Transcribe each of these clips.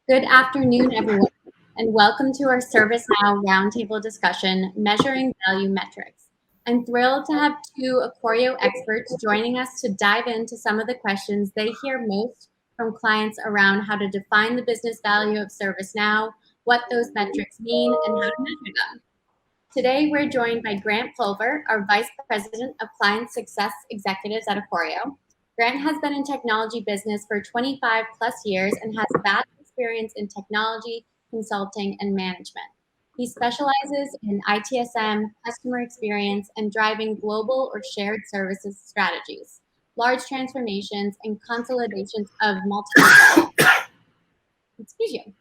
Good afternoon, everyone, and welcome to our ServiceNow Roundtable discussion, Measuring Value Metrics. I'm thrilled to have two Acorio experts joining us to dive into some of the questions they hear most from clients around how to define the business value of ServiceNow, what those metrics mean, and how to measure them. Today, we're joined by Grant Pulver, our Vice President of Client Success Executives at Acorio. Grant has been in technology business for 25 plus years and has vast experience in technology, consulting, and management. He specializes in ITSM, customer experience, and driving global or shared services strategies, large transformations, and consolidations of multiple. Excuse you.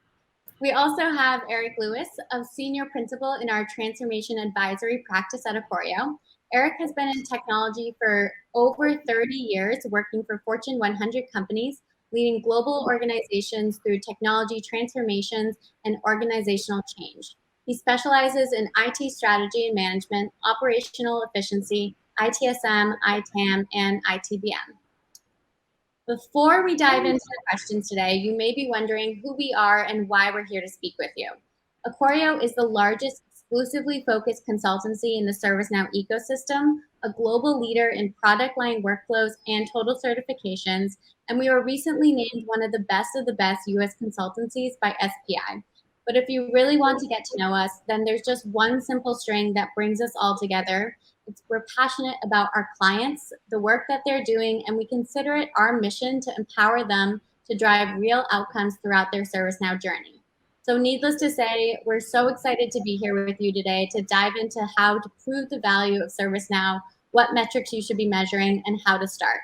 We also have Eric Lewis, a senior principal in our transformation advisory practice at Acorio. Eric has been in technology for over 30 years, working for Fortune 100 companies, leading global organizations through technology transformations and organizational change. He specializes in IT strategy and management, operational efficiency, ITSM, ITAM, and ITBM. Before we dive into the questions today, you may be wondering who we are and why we're here to speak with you. Acorio is the largest exclusively focused consultancy in the ServiceNow ecosystem, a global leader in product line workflows and total certifications, and we were recently named one of the best US consultancies by SPI. But if you really want to get to know us, then there's just one simple string that brings us all together. We're passionate about our clients, the work that they're doing, and we consider it our mission to empower them to drive real outcomes throughout their ServiceNow journey. So needless to say, we're so excited to be here with you today to dive into how to prove the value of ServiceNow, what metrics you should be measuring, and how to start.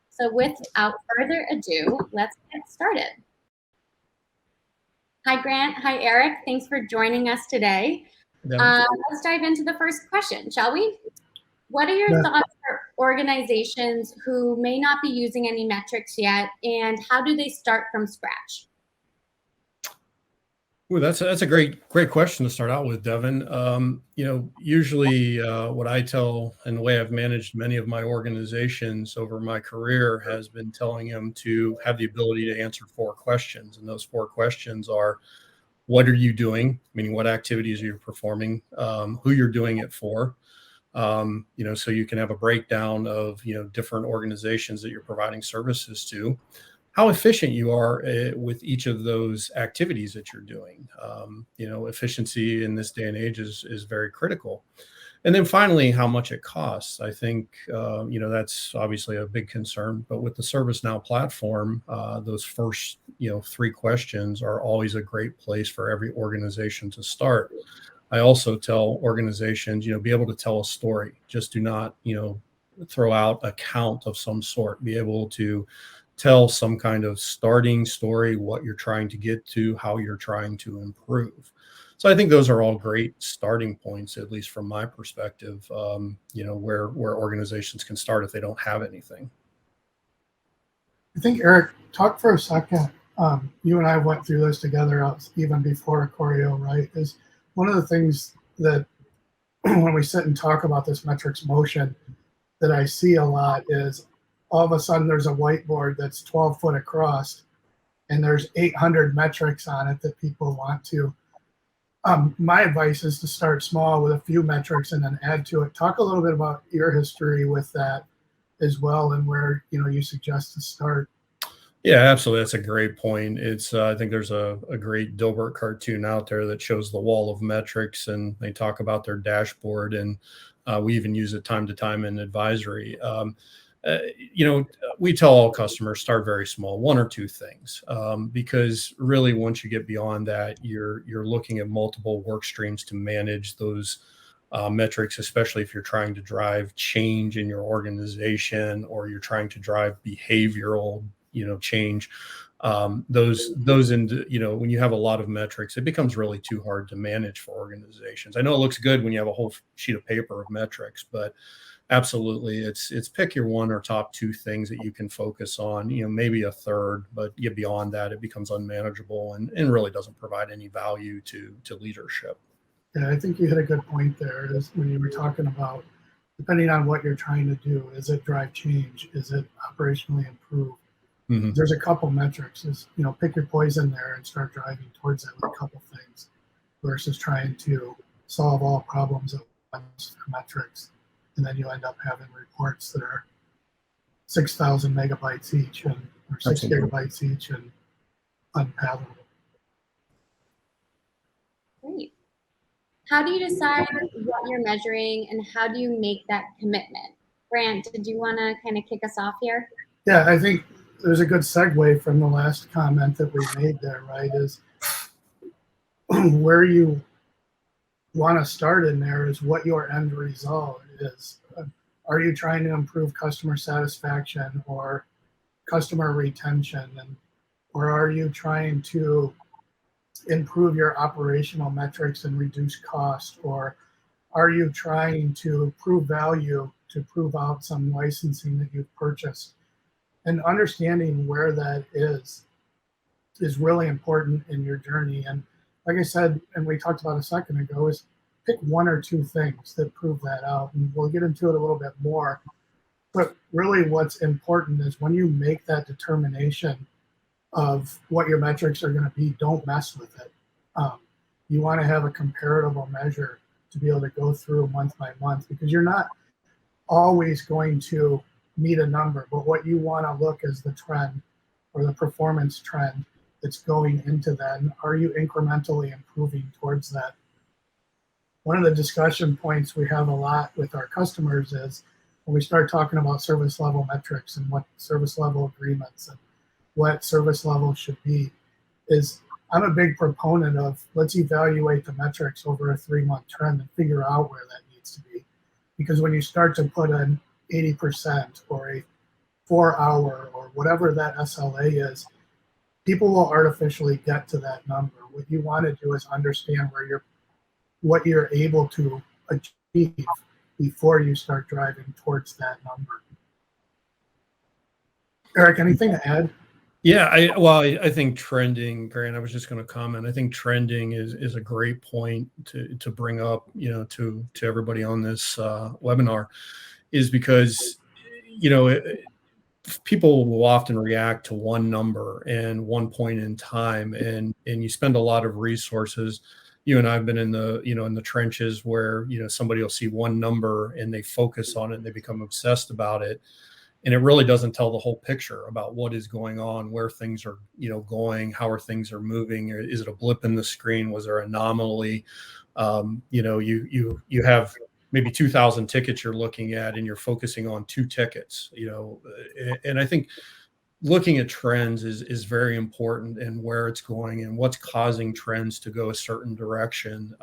So without further ado, let's get started. Hi, Grant. Hi, Eric. Thanks for joining us today. Let's dive into the first question, shall we? What are your thoughts for organizations who may not be using any metrics yet, and how do they start from scratch? Well, that's a great question to start out with, Devin. Usually what I tell and the way I've managed many of my organizations over my career has been telling them to have the ability to answer 4 questions. And those 4 questions are, what are you doing? Meaning what activities are you performing, who you're doing it for, so you can have a breakdown of, different organizations that you're providing services to, how efficient you are with each of those activities that you're doing. Efficiency in this day and age is very critical. And then finally, how much it costs. I think, that's obviously a big concern, but with the ServiceNow platform, those first, 3 questions are always a great place for every organization to start. I also tell organizations, be able to tell a story. Just do not, throw out a count of some sort. Be able to tell some kind of starting story, what you're trying to get to, how you're trying to improve. So I think those are all great starting points, at least from my perspective, where organizations can start if they don't have anything. I think, Eric, talk for a second. You and I went through this together even before Acorio, right? Is one of the things that when we sit and talk about this metrics motion that I see a lot is all of a sudden there's a whiteboard that's 12 foot across and there's 800 metrics on it that people want to. My advice is to start small with a few metrics and then add to it. Talk a little bit about your history with that as well and where you suggest to start. Yeah, absolutely. That's a great point. It's I think there's a great Dilbert cartoon out there that shows the wall of metrics, and they talk about their dashboard, and we even use it time to time in advisory. We tell all customers start very small, 1 or 2 things, because really once you get beyond that, you're looking at multiple work streams to manage those metrics, especially if you're trying to drive change in your organization or you're trying to drive behavioral, change. When you have a lot of metrics, it becomes really too hard to manage for organizations. I know it looks good when you have a whole sheet of paper of metrics, but absolutely, it's pick your 1 or top 2 things that you can focus on, maybe a third, but get beyond that, it becomes unmanageable and really doesn't provide any value to leadership. Yeah, I think you hit a good point there is when you were talking about, depending on what you're trying to do, is it drive change? Is it operationally improve? Mhm. There's a couple metrics. Is pick your poison there and start driving towards that with a couple things, versus trying to solve all problems at once through metrics, and then you end up having reports that are 6,000 megabytes each or 6 gigabytes each and unpalatable. Great. How do you decide what you're measuring and how do you make that commitment? Grant, did you want to kind of kick us off here? Yeah, I think there's a good segue from the last comment that we made there, right? Is where you want to start in there is what your end result is. Are you trying to improve customer satisfaction or customer retention, or are you trying to improve your operational metrics and reduce cost, or are you trying to prove value to prove out some licensing that you've purchased? And understanding where that is really important in your journey. And like I said, and we talked about a second ago, is pick one or two things that prove that out. And we'll get into it a little bit more. But really what's important is when you make that determination of what your metrics are going to be, don't mess with it. You want to have a comparable measure to be able to go through month by month, because you're not always going to meet a number, but what you want to look is the trend or the performance trend that's going into that. And are you incrementally improving towards that? One of the discussion points we have a lot with our customers is when we start talking about service level metrics and what service level agreements and what service level should be, is I'm a big proponent of let's evaluate the metrics over a 3-month trend and figure out where that needs to be. Because when you start to put an 80% or a 4-hour or whatever that SLA is, people will artificially get to that number. What you want to do is understand what you're able to achieve before you start driving towards that number. Eric, anything to add? Yeah, I think trending, Grant, I was just going to comment. I think trending is a great point to bring up, to everybody on this webinar, is because, people will often react to one number and one point in time, and you spend a lot of resources. You and I've been in the trenches where, somebody will see one number and they focus on it and they become obsessed about it. And it really doesn't tell the whole picture about what is going on, where things are, going, how things are moving. Is it a blip in the screen? Was there an anomaly? You have maybe 2,000 tickets you're looking at, and you're focusing on 2 tickets. And I think looking at trends is very important, and where it's going and what's causing trends to go a certain direction.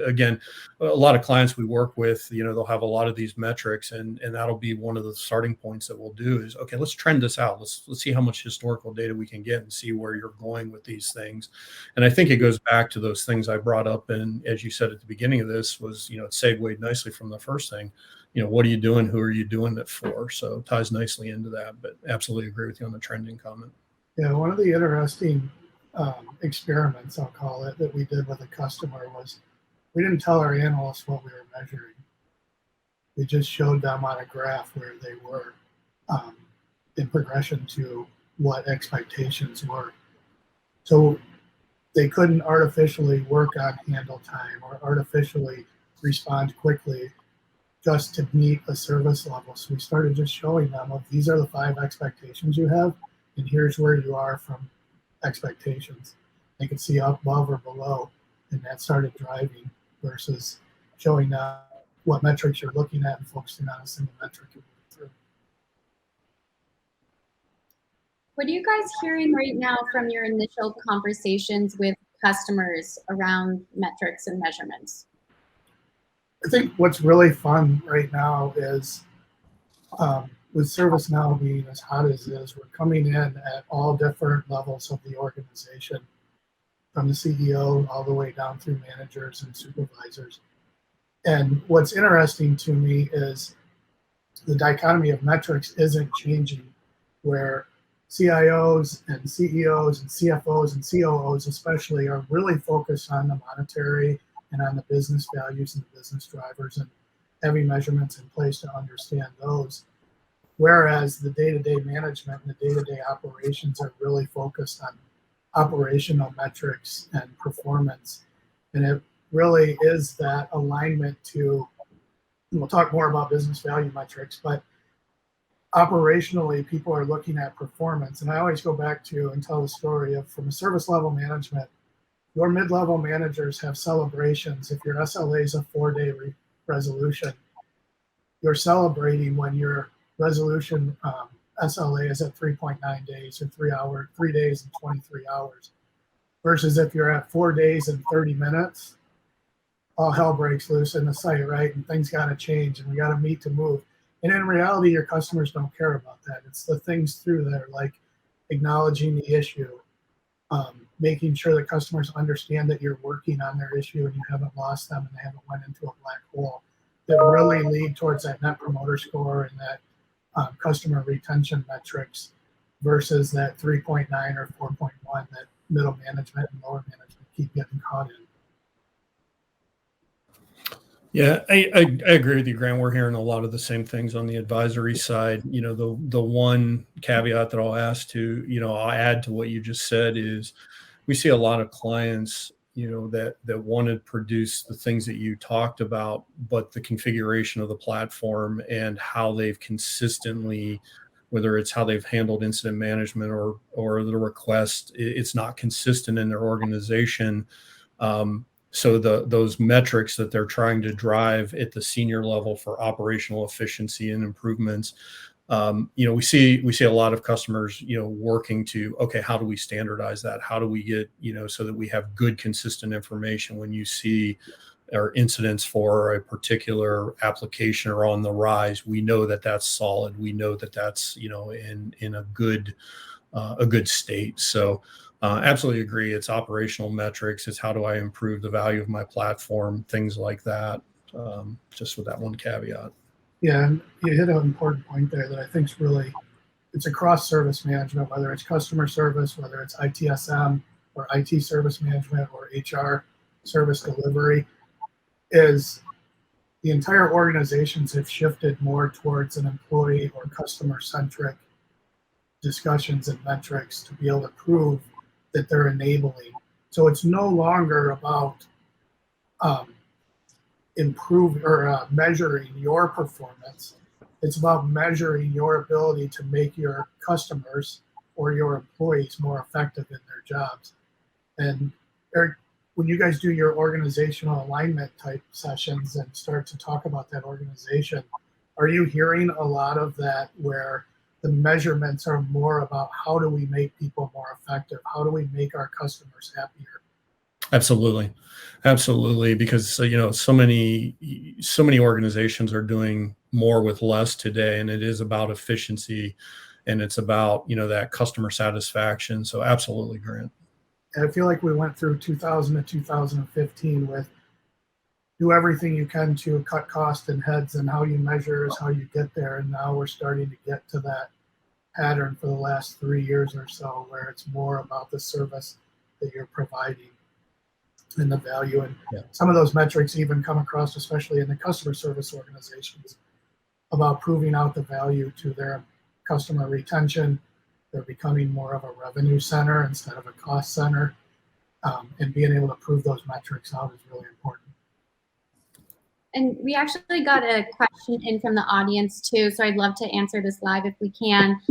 Again, a lot of clients we work with, they'll have a lot of these metrics, and that'll be one of the starting points that we'll do is, okay, let's trend this out. Let's see how much historical data we can get and see where you're going with these things. And I think it goes back to those things I brought up. And as you said at the beginning of this was, it segued nicely from the first thing. What are you doing? Who are you doing it for? So it ties nicely into that, but absolutely agree with you on the trending comment. Yeah, one of the interesting experiments, I'll call it, that we did with a customer was we didn't tell our analysts what we were measuring. We just showed them on a graph where they were in progression to what expectations were. So they couldn't artificially work on handle time or artificially respond quickly just to meet a service level. So we started just showing them, these are the 5 expectations you have, and here's where you are from expectations. They could see up, above, or below, and that started driving versus showing them what metrics you're looking at and focusing on a single metric. What are you guys hearing right now from your initial conversations with customers around metrics and measurements? I think what's really fun right now is with ServiceNow being as hot as it is, we're coming in at all different levels of the organization, from the CEO all the way down through managers and supervisors. And what's interesting to me is the dichotomy of metrics isn't changing, where CIOs and CEOs and CFOs and COOs especially are really focused on the monetary and on the business values and the business drivers and having measurements in place to understand those. Whereas the day-to-day management and the day-to-day operations are really focused on operational metrics and performance. And it really is that alignment to, and we'll talk more about business value metrics, but operationally, people are looking at performance. And I always go back to and tell the story of, from a service level management, your mid-level managers have celebrations. If your SLA is a 4-day resolution, you're celebrating when your resolution SLA is at 3.9 days or 3 days and 23 hours. Versus if you're at 4 days and 30 minutes, all hell breaks loose in the site, right? And things got to change and we got to meet to move. And in reality, your customers don't care about that. It's the things through there, like acknowledging the issue, making sure that customers understand that you're working on their issue and you haven't lost them and they haven't went into a black hole, that really lead towards that net promoter score and that customer retention metrics versus that 3.9 or 4.1 that middle management and lower management keep getting caught in. Yeah, I agree with you, Grant. We're hearing a lot of the same things on the advisory side. You know, the one caveat that I'll ask to, I'll add to what you just said is we see a lot of clients, that want to produce the things that you talked about, but the configuration of the platform and how they've consistently, whether it's how they've handled incident management or the request, it's not consistent in their organization. So those metrics that they're trying to drive at the senior level for operational efficiency and improvements, we see a lot of customers, working to, okay, how do we standardize that? How do we get, so that we have good, consistent information when you see our incidents for a particular application are on the rise. We know that that's solid. We know that that's, in a good state. So absolutely agree. It's operational metrics. It's how do I improve the value of my platform, things like that. Just with that one caveat. Yeah, and you hit an important point there that I think is really, it's across service management, whether it's customer service, whether it's ITSM or IT service management or HR service delivery, is the entire organizations have shifted more towards an employee or customer-centric discussions and metrics to be able to prove that they're enabling. So it's no longer about improve or measuring your performance. It's about measuring your ability to make your customers or your employees more effective in their jobs. And Eric, when you guys do your organizational alignment type sessions and start to talk about that organization, are you hearing a lot of that where the measurements are more about how do we make people more effective? How do we make our customers happier? Absolutely. Because, so many organizations are doing more with less today, and it is about efficiency and it's about, that customer satisfaction. So absolutely, Grant. And I feel like we went through 2000 to 2015 with do everything you can to cut cost and heads, and how you measure is how you get there. And now we're starting to get to that pattern for the last 3 years or so, where it's more about the service that you're providing and the value. And some of those metrics even come across, especially in the customer service organizations, about proving out the value to their customer retention. They're becoming more of a revenue center instead of a cost center. And being able to prove those metrics out is really important. And we actually got a question in from the audience too, so I'd love to answer this live if we can.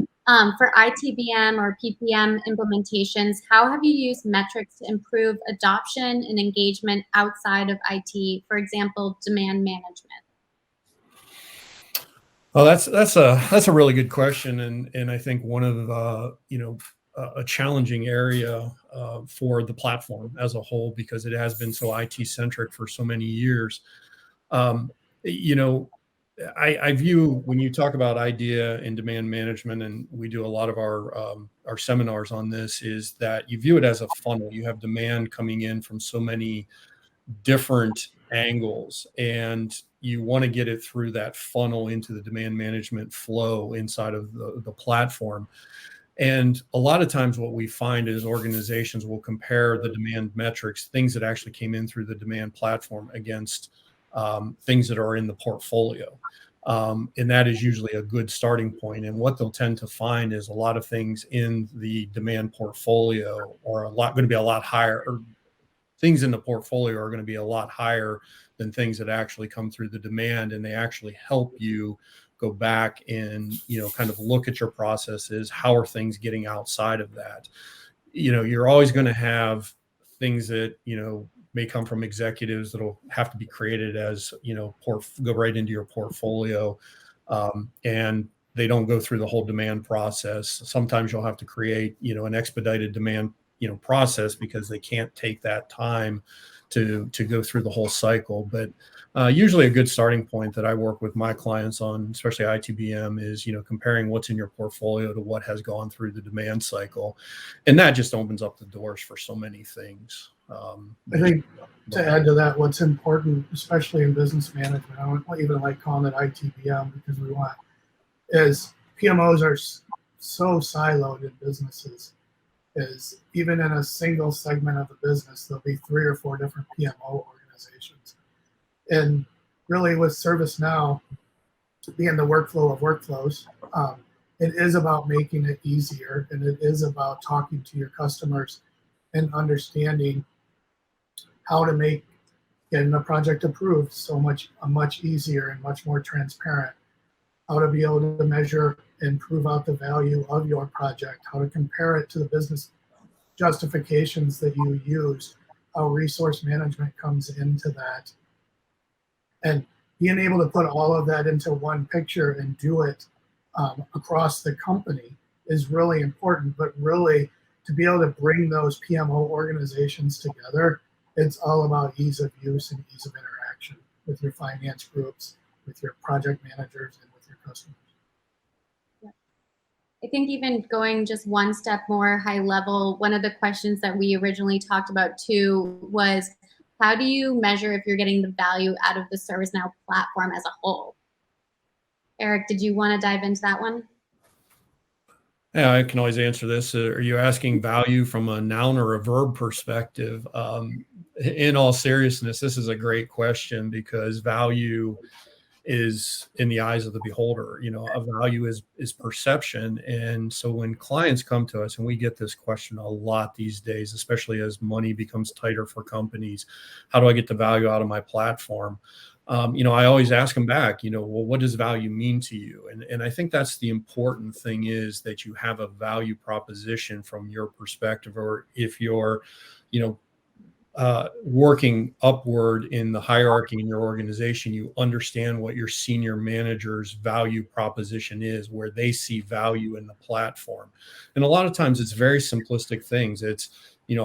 For ITBM or PPM implementations, how have you used metrics to improve adoption and engagement outside of IT, for example, demand management? Well, that's a really good question, and I think one of the a challenging area for the platform as a whole, because it has been so IT centric for so many years. I view, when you talk about idea and demand management, and we do a lot of our seminars on this, is that you view it as a funnel. You have demand coming in from so many different angles, and you want to get it through that funnel into the demand management flow inside of the platform. And a lot of times what we find is organizations will compare the demand metrics, things that actually came in through the demand platform, against things that are in the portfolio. And that is usually a good starting point. And what they'll tend to find is a lot of things in the demand portfolio are going to be a lot higher, or things in the portfolio are going to be a lot higher than things that actually come through the demand. And they actually help you go back and, kind of look at your processes. How are things getting outside of that? You're always going to have things that, may come from executives that'll have to be created as, go right into your portfolio. And they don't go through the whole demand process. Sometimes you'll have to create, an expedited demand, process, because they can't take that time to go through the whole cycle. But usually a good starting point that I work with my clients on, especially ITBM, is, comparing what's in your portfolio to what has gone through the demand cycle. And that just opens up the doors for so many things. I think to add to that, what's important, especially in business management, I don't even like calling it ITBM because is PMOs are so siloed in businesses. Is even in a single segment of the business, there'll be 3 or 4 different PMO organizations. And really with ServiceNow being the workflow of workflows, it is about making it easier, and it is about talking to your customers and understanding how to make getting a project approved much easier and much more transparent. How to be able to measure and prove out the value of your project, how to compare it to the business justifications that you use, how resource management comes into that. And being able to put all of that into one picture and do it across the company is really important. But really, to be able to bring those PMO organizations together, it's all about ease of use and ease of interaction with your finance groups, with your project managers, and with your customers. I think even going just one step more high level, one of the questions that we originally talked about too was, how do you measure if you're getting the value out of the ServiceNow platform as a whole? Eric, did you want to dive into that one? Yeah, I can always answer this. Are you asking value from a noun or a verb perspective? In all seriousness, this is a great question, because value is in the eyes of the beholder. A value is perception. And so when clients come to us, and we get this question a lot these days, especially as money becomes tighter for companies, how do I get the value out of my platform? I always ask them back, well, what does value mean to you? And I think that's the important thing, is that you have a value proposition from your perspective. Or if you're, working upward in the hierarchy in your organization, you understand what your senior manager's value proposition is, where they see value in the platform. And a lot of times it's very simplistic things. It's,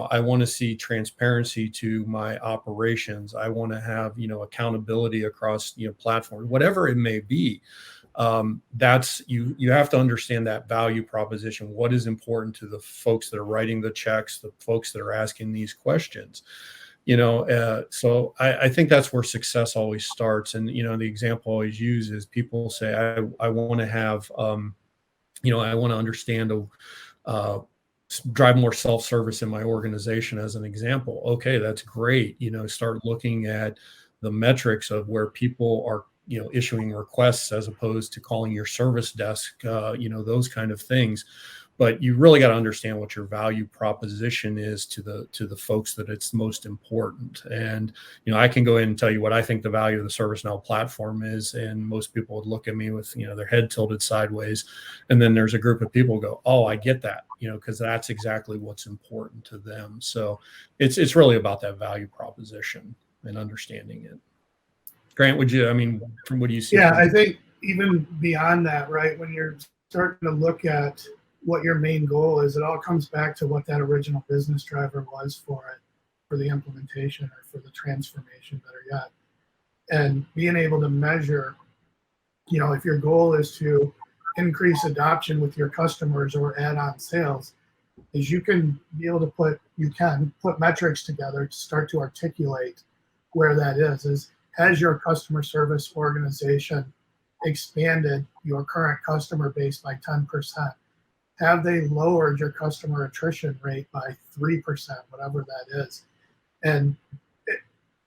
I want to see transparency to my operations. I want to have, accountability across, platforms, whatever it may be. That's you have to understand that value proposition. What is important to the folks that are writing the checks, the folks that are asking these questions? So I think that's where success always starts. And the example I always use is, people say, I want to have I want to understand drive more self-service in my organization, as an example. Okay, that's great. Start looking at the metrics of where people are issuing requests, as opposed to calling your service desk, those kind of things. But you really got to understand what your value proposition is to the folks that it's most important. And I can go in and tell you what I think the value of the ServiceNow platform is, and most people would look at me with their head tilted sideways. And then there's a group of people who go, oh, I get that, because that's exactly what's important to them. So it's really about that value proposition and understanding it. Grant, what do you see? Yeah, I think even beyond that, right, when you're starting to look at what your main goal is, it all comes back to what that original business driver was for it, for the implementation or for the transformation, better yet. And being able to measure, if your goal is to increase adoption with your customers or add-on sales, is you can put metrics together to start to articulate where that is has your customer service organization expanded your current customer base by 10%? Have they lowered your customer attrition rate by 3%, whatever that is? And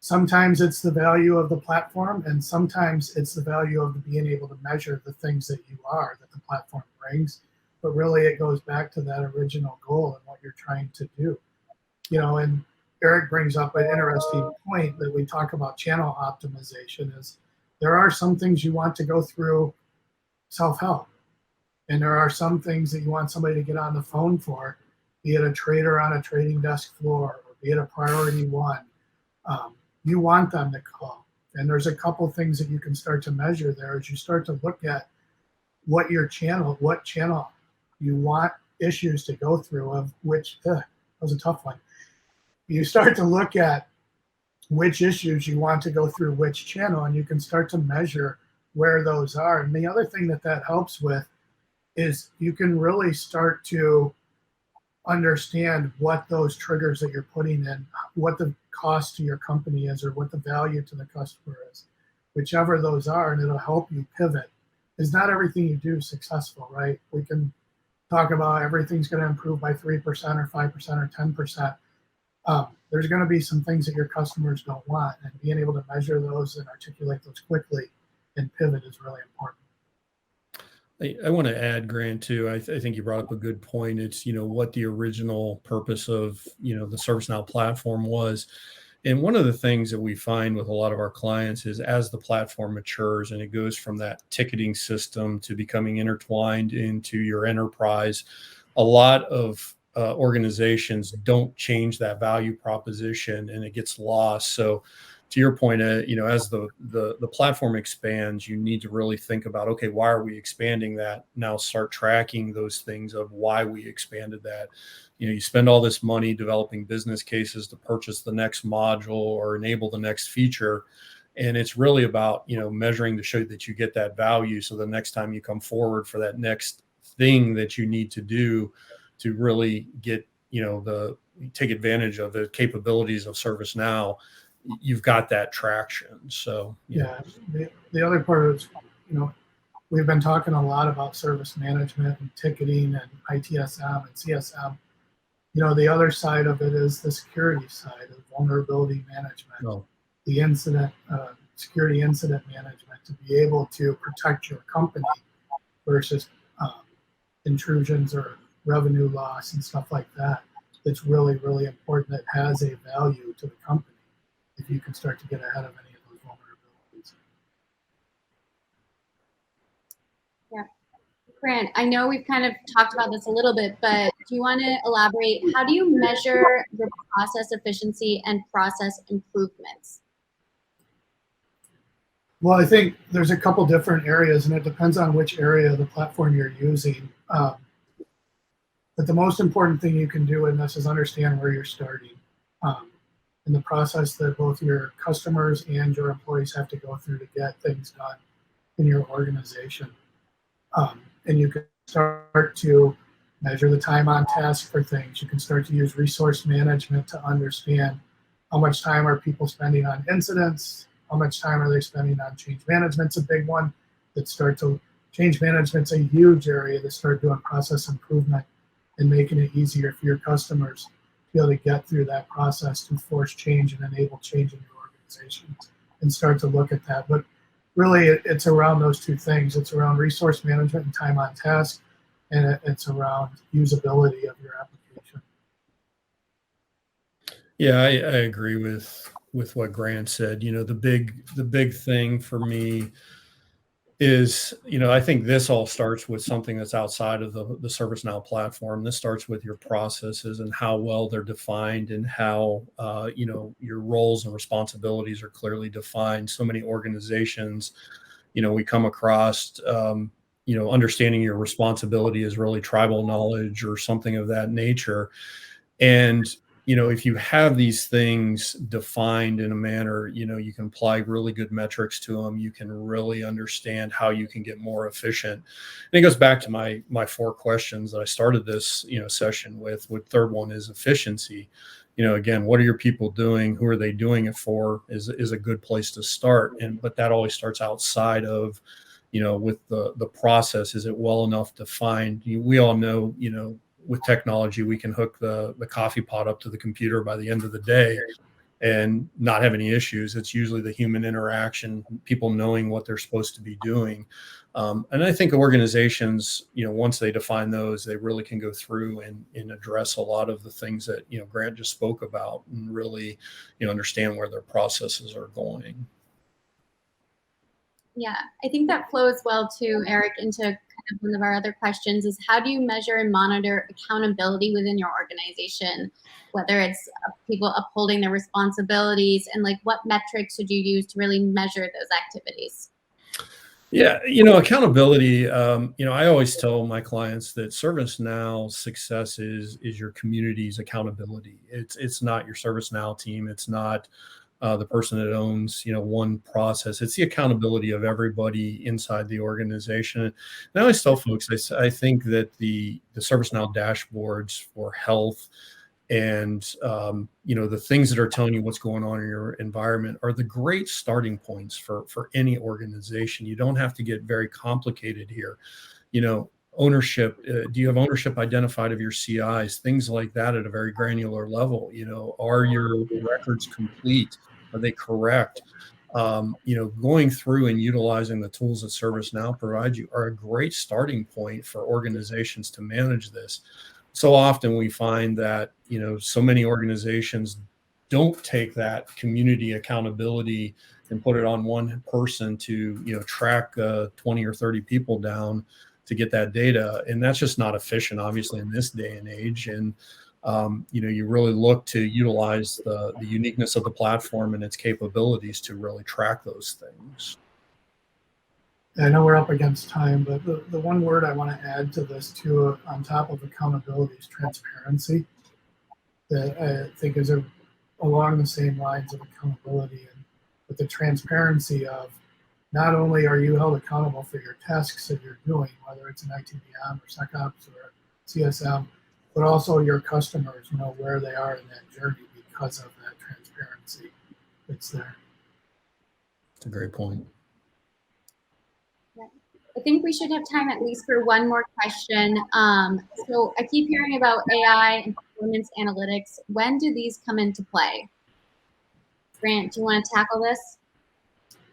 Sometimes it's the value of the platform, and sometimes it's the value of being able to measure the things that you are, that the platform brings. But really, it goes back to that original goal and what you're trying to do. And Eric brings up an interesting point that we talk about channel optimization is there are some things you want to go through self-help. And there are some things that you want somebody to get on the phone for, be it a trader on a trading desk floor, or be it a priority one. You want them to call. And there's a couple things that you can start to measure there as you start to look at what channel you want issues to go through, of which, that was a tough one. You start to look at which issues you want to go through which channel, and you can start to measure where those are. And the other thing that helps with is you can really start to understand what those triggers that you're putting in, what the cost to your company is, or what the value to the customer is, whichever those are, and it'll help you pivot. Is not everything you do successful, right? We can talk about everything's going to improve by 3% or 5% or 10%. There's going to be some things that your customers don't want, and being able to measure those and articulate those quickly and pivot is really important. I want to add, Grant, too. I think you brought up a good point. It's, what the original purpose of, the ServiceNow platform was. And one of the things that we find with a lot of our clients is as the platform matures and it goes from that ticketing system to becoming intertwined into your enterprise, a lot of organizations don't change that value proposition and it gets lost. So to your point, as the platform expands, you need to really think about, okay, why are we expanding that? Now start tracking those things of why we expanded that. You spend all this money developing business cases to purchase the next module or enable the next feature. And it's really about, measuring to show that you get that value. So the next time you come forward for that next thing that you need to do to really get, take advantage of the capabilities of ServiceNow, you've got that traction. So yeah, the other part is, we've been talking a lot about service management and ticketing and ITSM and CSM. The other side of it is the security side of vulnerability management, the incident, security incident management, to be able to protect your company versus intrusions or revenue loss and stuff like that. It's really, really important. That has a value to the company if you can start to get ahead of any of those vulnerabilities. Yeah. Grant, I know we've kind of talked about this a little bit, but do you want to elaborate? How do you measure your process efficiency and process improvements? Well, I think there's a couple different areas, and it depends on which area of the platform you're using. But the most important thing you can do in this is understand where you're starting in the process that both your customers and your employees have to go through to get things done in your organization. And you can start to measure the time on task for things. You can start to use resource management to understand how much time are people spending on incidents, how much time are they spending on change management's a big one. Change management's a huge area to start doing process improvement and making it easier for your customers to be able to get through that process to force change and enable change in your organization and start to look at that. But really, it's around those two things. It's around resource management and time on task, and it's around usability of your application. Yeah, I agree with what Grant said. The big thing for me is, I think this all starts with something that's outside of the ServiceNow platform. This starts with your processes and how well they're defined and how, your roles and responsibilities are clearly defined. So many organizations, we come across, understanding your responsibility is really tribal knowledge or something of that nature. And if you have these things defined in a manner, you can apply really good metrics to them. You can really understand how you can get more efficient. And it goes back to my 4 questions that I started this, session with. The third one is efficiency. Again, what are your people doing? Who are they doing it for? Is a good place to start. But that always starts outside of, with the process. Is it well enough defined? We all know, with technology, we can hook the coffee pot up to the computer by the end of the day. and not have any issues. It's usually the human interaction, people knowing what they're supposed to be doing. And I think organizations, once they define those, they really can go through and address a lot of the things that, Grant just spoke about, and really, understand where their processes are going. Yeah, I think that flows well too, Eric, into kind of one of our other questions is how do you measure and monitor accountability within your organization, whether it's people upholding their responsibilities, and like what metrics should you use to really measure those activities? Yeah, accountability, I always tell my clients that ServiceNow's success is your community's accountability. It's not your ServiceNow team. It's not the person that owns, one process. It's the accountability of everybody inside the organization. And I always tell folks, I think that the ServiceNow dashboards for health and the things that are telling you what's going on in your environment are the great starting points for any organization. You don't have to get very complicated here. Ownership, do you have ownership identified of your CIs, things like that at a very granular level? Are your records complete? Are they correct? Going through and utilizing the tools that ServiceNow provides you are a great starting point for organizations to manage this. So often we find that, so many organizations don't take that community accountability and put it on one person to, track 20 or 30 people down to get that data. And that's just not efficient, obviously, in this day and age. And, you really look to utilize the uniqueness of the platform and its capabilities to really track those things. I know we're up against time, but the one word I want to add to this too, on top of accountability, is transparency. That I think is along the same lines of accountability, and with the transparency of not only are you held accountable for your tasks that you're doing, whether it's an ITBM or SecOps or CSM, but also your customers know where they are in that journey because of that transparency that's there. That's a great point. I think we should have time at least for one more question. So I keep hearing about AI and performance analytics. When do these come into play? Grant, do you want to tackle this?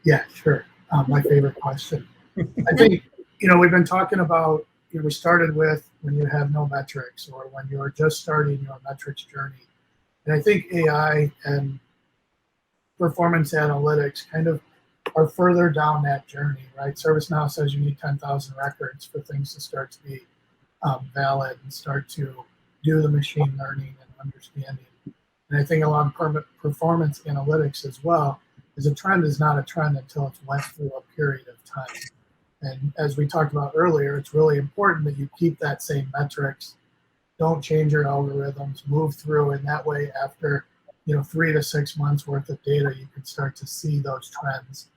Yeah, sure. My favorite question. I think, we've been talking about, we started with when you have no metrics or when you are just starting your metrics journey. And I think AI and performance analytics kind of are further down that journey, right? ServiceNow says you need 10,000 records for things to start to be valid and start to do the machine learning and understanding. And I think along performance analytics as well, is a trend is not a trend until it's went through a period of time. And as we talked about earlier, it's really important that you keep that same metrics, don't change your algorithms, move through, and that way after 3 to 6 months worth of data, you can start to see those trends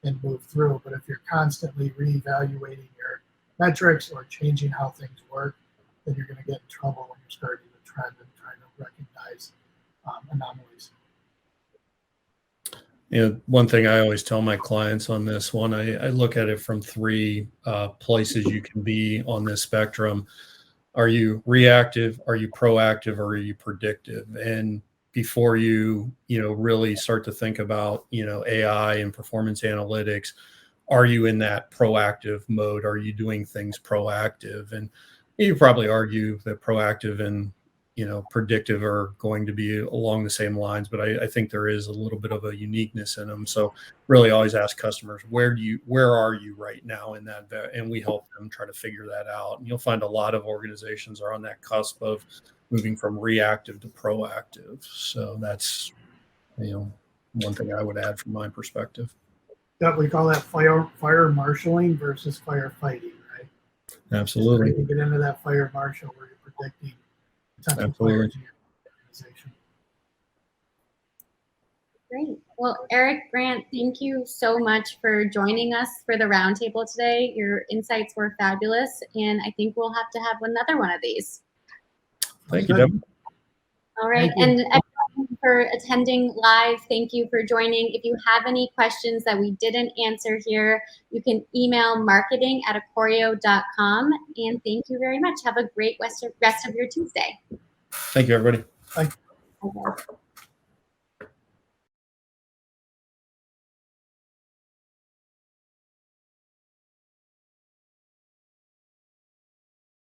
and move through. But if you're constantly reevaluating your metrics or changing how things work, then you're going to get in trouble when you're starting the trend and trying to recognize anomalies. One thing I always tell my clients on this one, I look at it from three places you can be on this spectrum. Are you reactive? Are you proactive? Or are you predictive? And before you really start to think about AI and performance analytics, are you in that proactive mode? Are you doing things proactive? And you probably argue that proactive and predictive are going to be along the same lines, but I think there is a little bit of a uniqueness in them. So really always ask customers, where are you right now in that? And we help them try to figure that out. And you'll find a lot of organizations are on that cusp of moving from reactive to proactive. So that's, one thing I would add from my perspective. Yeah, we call that fire marshaling versus firefighting, right? Absolutely. So you get into that fire marshal where you're predicting potential fires in your organization. Great. Well, Eric, Grant, thank you so much for joining us for the roundtable today. Your insights were fabulous, and I think we'll have to have another one of these. Thank you, Deb. All right, and everyone for attending live, thank you for joining. If you have any questions that we didn't answer here, you can email marketing@acorio.com. And thank you very much. Have a great rest of your Tuesday. Thank you, everybody. Bye. Okay.